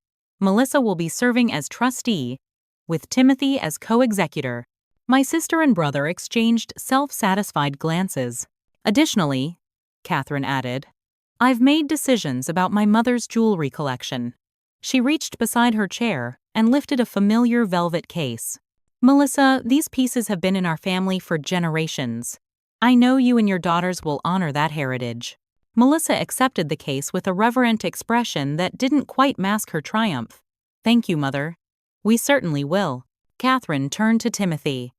Melissa will be serving as trustee, with Timothy as co-executor. My sister and brother exchanged self-satisfied glances. Additionally, Catherine added, I've made decisions about my mother's jewelry collection. She reached beside her chair and lifted a familiar velvet case. Melissa, these pieces have been in our family for generations. I know you and your daughters will honor that heritage. Melissa accepted the case with a reverent expression that didn't quite mask her triumph. Thank you, Mother. We certainly will. Catherine turned to Timothy.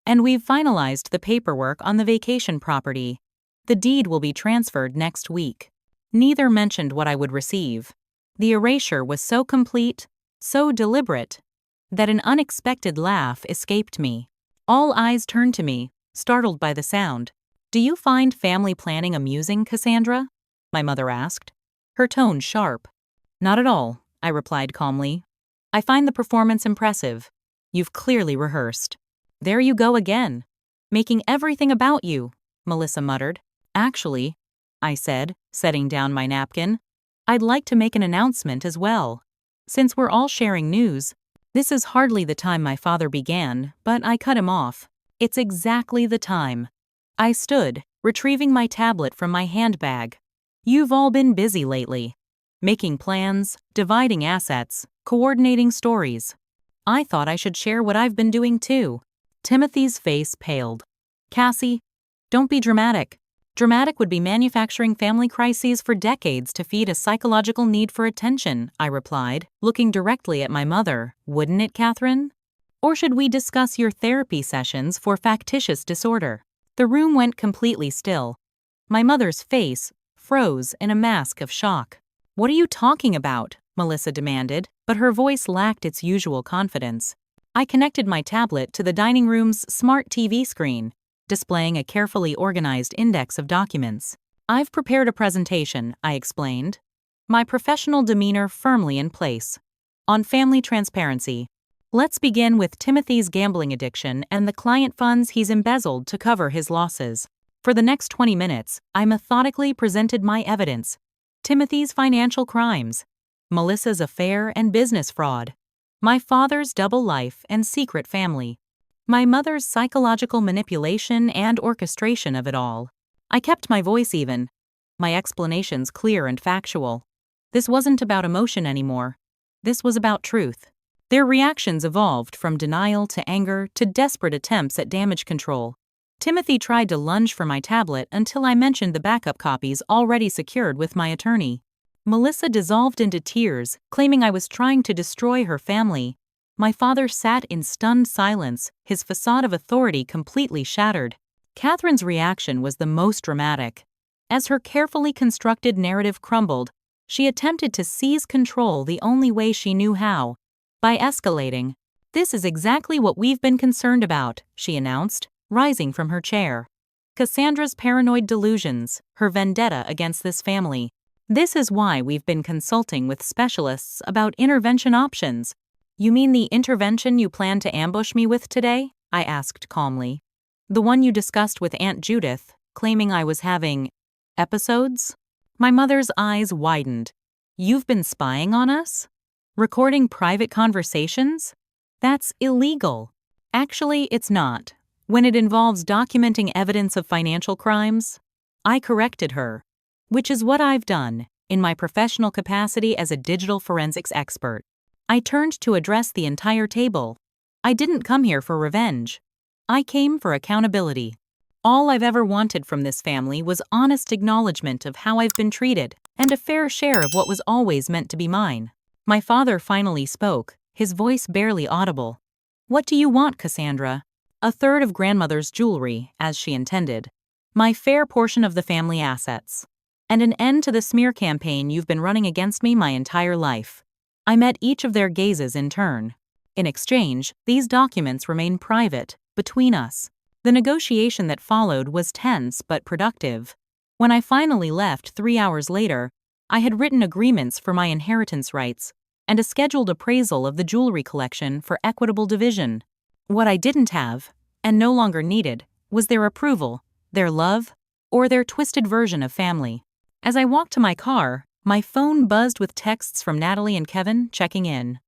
And we've finalized the paperwork on the vacation property. The deed will be transferred next week. Neither mentioned what I would receive. The erasure was so complete, so deliberate, that an unexpected laugh escaped me. All eyes turned to me, startled by the sound. Do you find family planning amusing, Cassandra? My mother asked, her tone sharp. Not at all, I replied calmly. I find the performance impressive. You've clearly rehearsed. There you go again. Making everything about you, Melissa muttered. Actually, I said, setting down my napkin, I'd like to make an announcement as well. Since we're all sharing news, this is hardly the time my father began, but I cut him off. It's exactly the time. I stood, retrieving my tablet from my handbag. You've all been busy lately. Making plans, dividing assets, coordinating stories. I thought I should share what I've been doing too. Timothy's face paled. Cassie, don't be dramatic. Dramatic would be manufacturing family crises for decades to feed a psychological need for attention, I replied, looking directly at my mother. Wouldn't it, Catherine? Or should we discuss your therapy sessions for factitious disorder? The room went completely still. My mother's face froze in a mask of shock. What are you talking about? Melissa demanded, but her voice lacked its usual confidence. I connected my tablet to the dining room's smart TV screen, displaying a carefully organized index of documents. I've prepared a presentation, I explained, my professional demeanor firmly in place. On family transparency. Let's begin with Timothy's gambling addiction and the client funds he's embezzled to cover his losses. For the next 20 minutes, I methodically presented my evidence. Timothy's financial crimes, Melissa's affair and business fraud, my father's double life and secret family, my mother's psychological manipulation and orchestration of it all. I kept my voice even, my explanations clear and factual. This wasn't about emotion anymore. This was about truth. Their reactions evolved from denial to anger to desperate attempts at damage control. Timothy tried to lunge for my tablet until I mentioned the backup copies already secured with my attorney. Melissa dissolved into tears, claiming I was trying to destroy her family. My father sat in stunned silence, his facade of authority completely shattered. Catherine's reaction was the most dramatic. As her carefully constructed narrative crumbled, she attempted to seize control the only way she knew how, by escalating. This is exactly what we've been concerned about, she announced, rising from her chair. Cassandra's paranoid delusions, her vendetta against this family. This is why we've been consulting with specialists about intervention options. You mean the intervention you plan to ambush me with today? I asked calmly. The one you discussed with Aunt Judith, claiming I was having episodes? My mother's eyes widened. You've been spying on us? Recording private conversations? That's illegal. Actually, it's not. When it involves documenting evidence of financial crimes, I corrected her, which is what I've done in my professional capacity as a digital forensics expert. I turned to address the entire table. I didn't come here for revenge. I came for accountability. All I've ever wanted from this family was honest acknowledgement of how I've been treated, and a fair share of what was always meant to be mine. My father finally spoke, his voice barely audible. "What do you want, Cassandra?" "A third of grandmother's jewelry, as she intended. My fair portion of the family assets. And an end to the smear campaign you've been running against me my entire life." I met each of their gazes in turn. In exchange, these documents remain private, between us. The negotiation that followed was tense but productive. When I finally left 3 hours later, I had written agreements for my inheritance rights and a scheduled appraisal of the jewelry collection for equitable division. What I didn't have, and no longer needed, was their approval, their love, or their twisted version of family. As I walked to my car, my phone buzzed with texts from Natalie and Kevin checking in.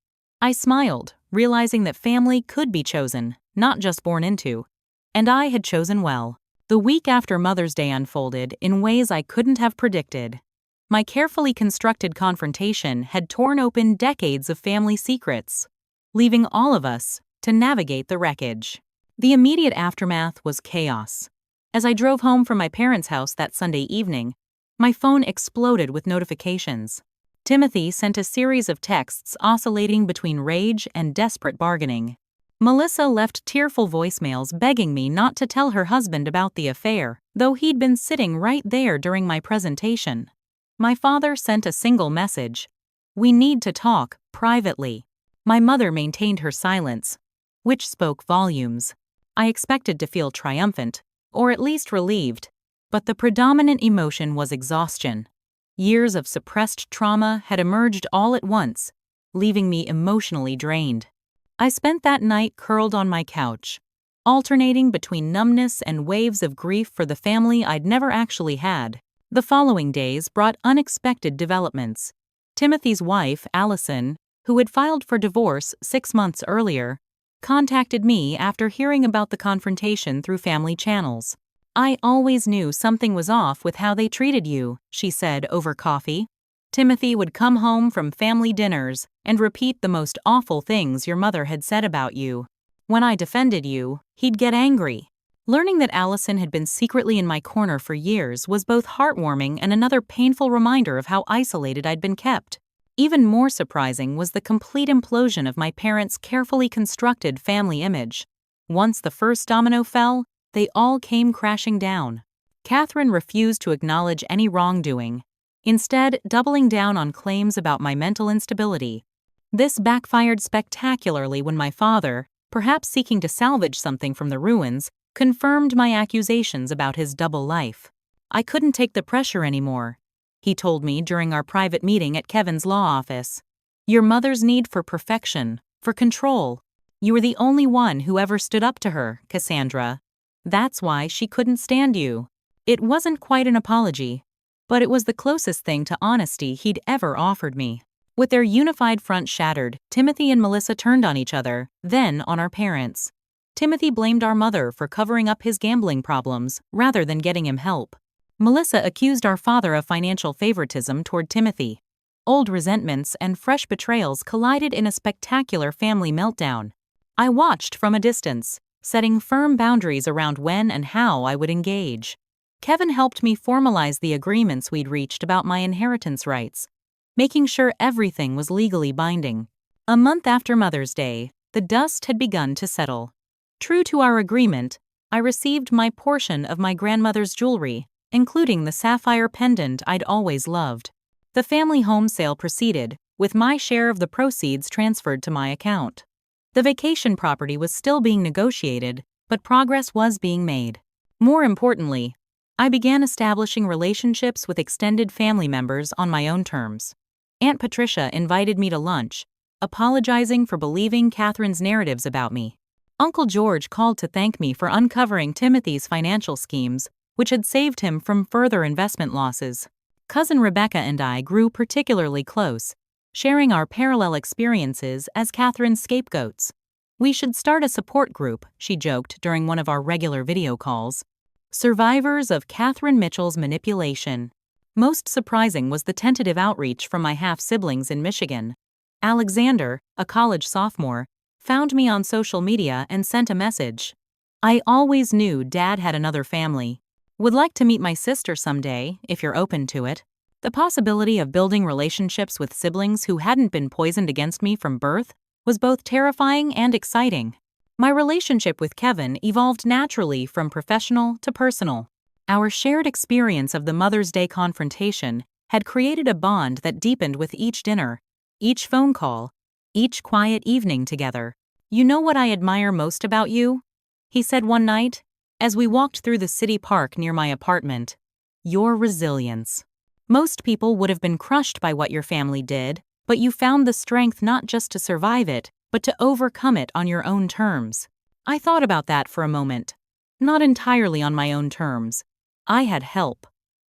I smiled, realizing that family could be chosen, not just born into. And I had chosen well. The week after Mother's Day unfolded in ways I couldn't have predicted. My carefully constructed confrontation had torn open decades of family secrets, leaving all of us to navigate the wreckage. The immediate aftermath was chaos. As I drove home from my parents' house that Sunday evening, my phone exploded with notifications. Timothy sent a series of texts oscillating between rage and desperate bargaining. Melissa left tearful voicemails begging me not to tell her husband about the affair, though he'd been sitting right there during my presentation. My father sent a single message: "We need to talk, privately." My mother maintained her silence, which spoke volumes. I expected to feel triumphant, or at least relieved, but the predominant emotion was exhaustion. Years of suppressed trauma had emerged all at once, leaving me emotionally drained. I spent that night curled on my couch, alternating between numbness and waves of grief for the family I'd never actually had. The following days brought unexpected developments. Timothy's wife, Allison, who had filed for divorce 6 months earlier, contacted me after hearing about the confrontation through family channels. "I always knew something was off with how they treated you," she said over coffee. "Timothy would come home from family dinners and repeat the most awful things your mother had said about you. When I defended you, he'd get angry." Learning that Allison had been secretly in my corner for years was both heartwarming and another painful reminder of how isolated I'd been kept. Even more surprising was the complete implosion of my parents' carefully constructed family image. Once the first domino fell, they all came crashing down. Catherine refused to acknowledge any wrongdoing, instead doubling down on claims about my mental instability. This backfired spectacularly when my father, perhaps seeking to salvage something from the ruins, confirmed my accusations about his double life. "I couldn't take the pressure anymore," he told me during our private meeting at Kevin's law office. "Your mother's need for perfection, for control. You were the only one who ever stood up to her, Cassandra. That's why she couldn't stand you." It wasn't quite an apology, but it was the closest thing to honesty he'd ever offered me. With their unified front shattered, Timothy and Melissa turned on each other, then on our parents. Timothy blamed our mother for covering up his gambling problems rather than getting him help. Melissa accused our father of financial favoritism toward Timothy. Old resentments and fresh betrayals collided in a spectacular family meltdown. I watched from a distance, setting firm boundaries around when and how I would engage. Kevin helped me formalize the agreements we'd reached about my inheritance rights, making sure everything was legally binding. A month after Mother's Day, the dust had begun to settle. True to our agreement, I received my portion of my grandmother's jewelry, including the sapphire pendant I'd always loved. The family home sale proceeded, with my share of the proceeds transferred to my account. The vacation property was still being negotiated, but progress was being made. More importantly, I began establishing relationships with extended family members on my own terms. Aunt Patricia invited me to lunch, apologizing for believing Catherine's narratives about me. Uncle George called to thank me for uncovering Timothy's financial schemes, which had saved him from further investment losses. Cousin Rebecca and I grew particularly close, sharing our parallel experiences as Catherine's scapegoats. "We should start a support group," she joked during one of our regular video calls. Survivors of Catherine Mitchell's manipulation. Most surprising was the tentative outreach from my half-siblings in Michigan. Alexander, a college sophomore, found me on social media and sent a message. I always knew Dad had another family. Would like to meet my sister someday, if you're open to it. The possibility of building relationships with siblings who hadn't been poisoned against me from birth was both terrifying and exciting. My relationship with Kevin evolved naturally from professional to personal. Our shared experience of the Mother's Day confrontation had created a bond that deepened with each dinner, each phone call, each quiet evening together. "You know what I admire most about you?" he said one night, as we walked through the city park near my apartment. "Your resilience. Most people would have been crushed by what your family did, but you found the strength not just to survive it, but to overcome it on your own terms." I thought about that for a moment. Not entirely on my own terms. I had help.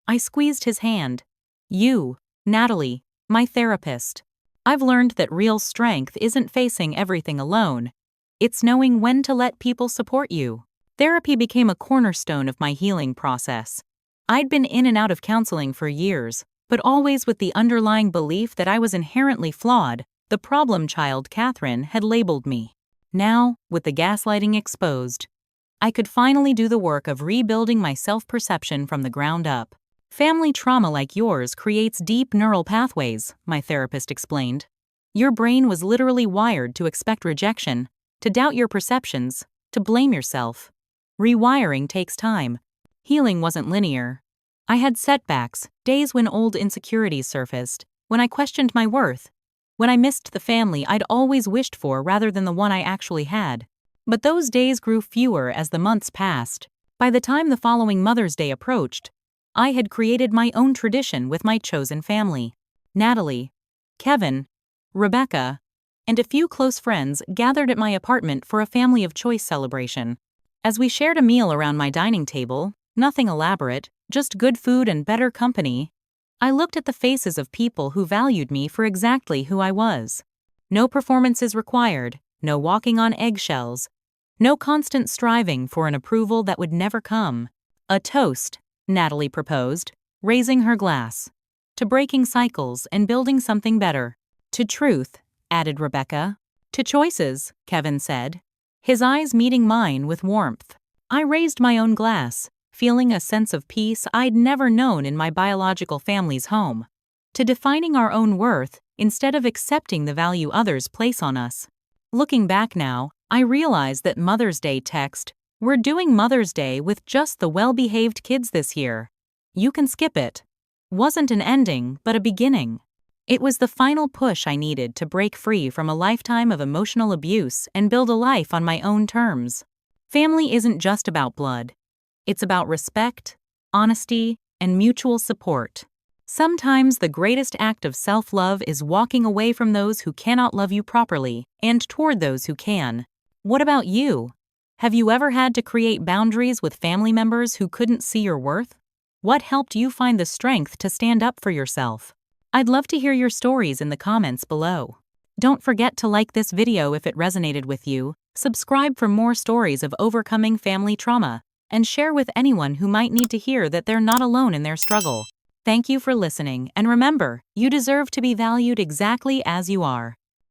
I squeezed his hand. "You, Natalie, my therapist. I've learned that real strength isn't facing everything alone. It's knowing when to let people support you." Therapy became a cornerstone of my healing process. I'd been in and out of counseling for years, but always with the underlying belief that I was inherently flawed. The problem child Catherine had labeled me. Now, with the gaslighting exposed, I could finally do the work of rebuilding my self-perception from the ground up. "Family trauma like yours creates deep neural pathways," my therapist explained. "Your brain was literally wired to expect rejection, to doubt your perceptions, to blame yourself. Rewiring takes time. Healing wasn't linear. I had setbacks, days when old insecurities surfaced, when I questioned my worth, when I missed the family I'd always wished for rather than the one I actually had. But those days grew fewer as the months passed. By the time the following Mother's Day approached, I had created my own tradition with my chosen family. Natalie, Kevin, Rebecca, and a few close friends gathered at my apartment for a family of choice celebration. As we shared a meal around my dining table, nothing elaborate, just good food and better company, I looked at the faces of people who valued me for exactly who I was. No performances required, no walking on eggshells, no constant striving for an approval that would never come. "A toast," Natalie proposed, raising her glass. "To breaking cycles and building something better." "To truth," added Rebecca. "To choices," Kevin said, his eyes meeting mine with warmth. I raised my own glass, feeling a sense of peace I'd never known in my biological family's home. To defining our own worth instead of accepting the value others place on us. Looking back now, I realize that Mother's Day text, "We're doing Mother's Day with just the well-behaved kids this year. You can skip it," wasn't an ending, but a beginning. It was the final push I needed to break free from a lifetime of emotional abuse and build a life on my own terms. Family isn't just about blood. It's about respect, honesty, and mutual support. Sometimes the greatest act of self-love is walking away from those who cannot love you properly and toward those who can. What about you? Have you ever had to create boundaries with family members who couldn't see your worth? What helped you find the strength to stand up for yourself? I'd love to hear your stories in the comments below. Don't forget to like this video if it resonated with you, subscribe for more stories of overcoming family trauma, and share with anyone who might need to hear that they're not alone in their struggle. Thank you for listening, and remember, you deserve to be valued exactly as you are.